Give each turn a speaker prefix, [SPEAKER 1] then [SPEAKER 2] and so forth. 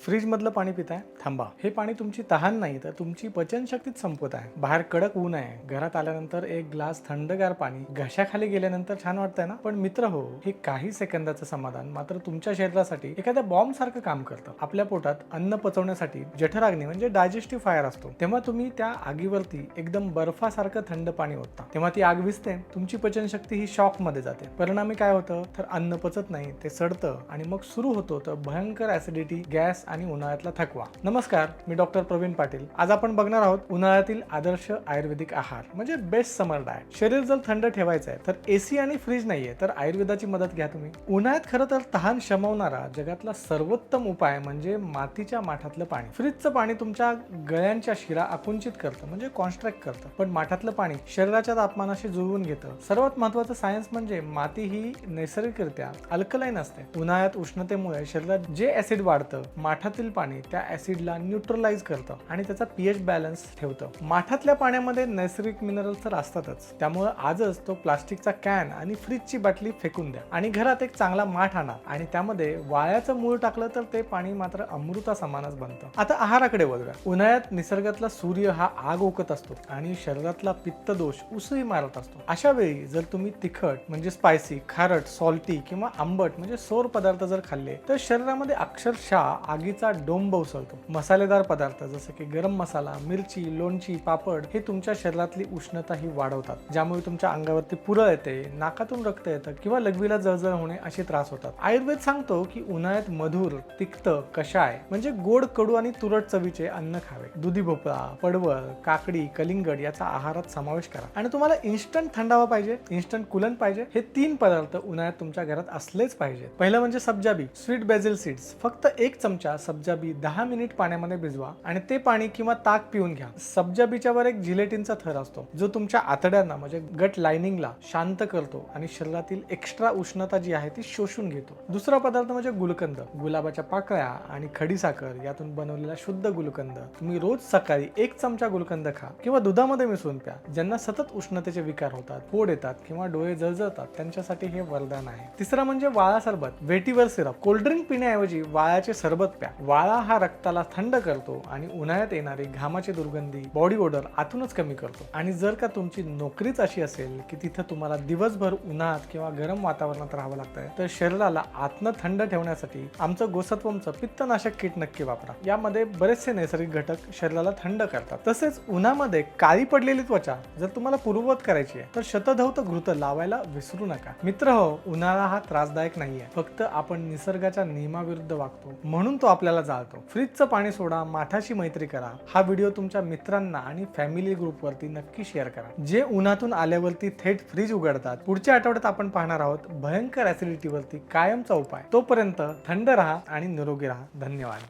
[SPEAKER 1] Fridge मधलं पाणी पिताय? थांबा. हे पाणी तुमची तहान नाही तर तुमची पचनशक्तीच संपवत आहे. बाहेर कडक ऊन आहे, घरात आल्यानंतर एक ग्लास थंडगार पाणी घशाखाली गेल्यानंतर छान वाटतंय ना? पण मित्र हो, हे काही सेकंदाचं समाधान मात्र तुमच्या शरीरासाठी एखाद्या बॉम्ब सारखं काम करतं. आपल्या पोटात अन्न पचवण्यासाठी जठराग्नी म्हणजे डायजेस्टिव्ह फायर असतो. तेव्हा तुम्ही त्या आगीवरती एकदम बर्फासारखं थंड पाणी ओतता. तेव्हा ती आग विझते, तुमची पचनशक्ती ही शॉक मध्ये जाते. परिणामी काय होतं तर अन्न पचत नाही, ते सडतं आणि मग सुरू होतो तर भयंकर ऍसिडिटी, गॅस आणि उन्हाळ्यातला थकवा. नमस्कार, मी डॉक्टर प्रवीण पाटील. आज आपण बघणार आहोत उन्हाळ्यातील आदर्श आयुर्वेदिक आहार म्हणजे बेस्ट समर डाएट. शरीर जर थंड ठेवायचं आहे तर एसी आणि फ्रीज नाहीये तर आयुर्वेदाची मदत घ्या तुम्ही. उन्हाळ्यात खरं तर तहान शमवणारा जगातला सर्वोत्तम उपाय म्हणजे मातीच्या माठातलं पाणी. फ्रीजचं पाणी तुमच्या गळ्यांच्या शिरा आकुंचित करतं म्हणजे कॉन्स्ट्रॅक्ट करतं, पण माठातलं पाणी शरीराच्या तापमानाशी जुळवून घेतं. सर्वात महत्त्वाचं सायन्स म्हणजे माती ही नैसर्गिकरित्या अल्कलाईन असते. उन्हाळ्यात उष्णतेमुळे शरीरात जे ऍसिड वाढतं, माठातील पाणी त्या ऍसिडला न्यूट्रलाइज करतं आणि त्याचा पीएच बॅलन्स ठेवतं. माठातल्या पाण्यामध्ये नैसर्गिक मिनरल्स तर असतातच, त्यामुळे आजच तो प्लास्टिकचा कॅन आणि फ्रीजची बाटली फेकून द्या आणि घरात एक चांगला माठ आणा आणि त्यामध्ये वाळ्याचं मूळ टाकलं तर ते पाणी मात्र अमृता समानच बनतं. आता आहाराकडे वळूया. उन्हाळ्यात निसर्गातला सूर्य हा आग ओकत असतो आणि शरीरातला पित्त दोष उसळी मारत असतो. अशा वेळी जर तुम्ही तिखट म्हणजे स्पायसी, खारट, सॉल्टी किंवा आंबट म्हणजे सोर पदार्थ जर खाल्ले तर शरीरामध्ये अक्षरशः आगीचा डोंब उसळतो. मसालेदार पदार्थ जसे की गरम मसाला, मिरची, लोणची, पापड हे तुमच्या शरीरातली उष्णता ही वाढवतात, ज्यामुळे तुमच्या अंगावरती पुरळ येते, नाकातून रक्त येतं किंवा लघवीला जळजळ होणे असे त्रास होतात. आयुर्वेद सांगतो की उन्हाळ्यात मधुर, तिक्त, कषाय म्हणजे गोड, कडू आणि तुरट चवीचे अन्न खावे. दुधी भोपळा, पडवळ, काकडी, कलिंगड याचा आहारात समावेश करा. आणि तुम्हाला इन्स्टंट थंडावा पाहिजे, इन्स्टंट कुलन पाहिजे, हे 3 पदार्थ उन्हाळ्यात तुमच्या घरात असलेच पाहिजे. पहिलं म्हणजे सब्जा बी, स्वीट बेसिल सीड्स. फक्त 1 चमचा सब्जा बी 10 मिनिट पाण्यामध्ये भिजवा आणि ते पाणी किंवा ताक पिऊन घ्या. सब्जा बीच्या वर एक जिलेटिनचा थर असतो जो तुमच्या आतड्यांना म्हणजे गट लाइनिंगला शांत करतो आणि शरीरातील एक्स्ट्रा उष्णता जी आहे ती शोषून घेतो. दुसरा पदार्थ म्हणजे गुलकंद. गुलाबाच्या पाकळ्या आणि खडीसाखर यातून बनवलेला शुद्ध गुलकंद. तुम्ही रोज सकाळी 1 चमचा गुलकंद खा किंवा दुधामध्ये मिसळून प्या. ज्यांना सतत उष्णतेचे विकार होतात, फोड येतात किंवा डोळे जळजळतात त्यांच्यासाठी हे वरदान आहे. तिसरा म्हणजे वाळा सरबत, व्हेटिव्हर सिरप. कोल्ड्रिंक पिण्याऐवजी वाळ्याचे सरबत प्या. वाळा हा रक्ताला थंड करतो आणि उन्हाळ्यात येणारी घामाची दुर्गंधी, बॉडी ओडर आतूनच कमी करतो. आणि जर का तुमची नोकरीच अशी असेल की तिथं तुम्हाला दिवसभर उन्हात किंवा गरम वातावरणात राहावं लागतंय तर शरीराला आतनं थंड ठेवण्यासाठी आमचं गोसत्वमचं पित्तनाशक किट नक्की वापरा. यामध्ये बरेचसे नैसर्गिक घटक शरीराला थंड करतात. तसेच उन्हामध्ये काळी पडलेली त्वचा जर तुम्हाला पूर्ववत करायची आहे तर शतधौत घृत लावायला विसरू नका. मित्र हो, उन्हाळा हा त्रासदायक नाहीये, फक्त आपण निसर्गाच्या नियमाविरुद्ध वागतो म्हणून तो आपल्याला जाळतो. फ्रीजचं पाणी सोडा, माठाशी मैत्री करा. हा व्हिडिओ तुमच्या मित्रांना आणि फॅमिली ग्रुपवरती नक्की शेअर करा जे उन्हातून आल्यावरती थेट फ्रीज उघडतात. पुढच्या आठवड्यात आपण पाहणार आहोत भयंकर ऍसिडिटीवरती कायमचा उपाय. तोपर्यंत थंड राहा आणि निरोगी राहा. धन्यवाद.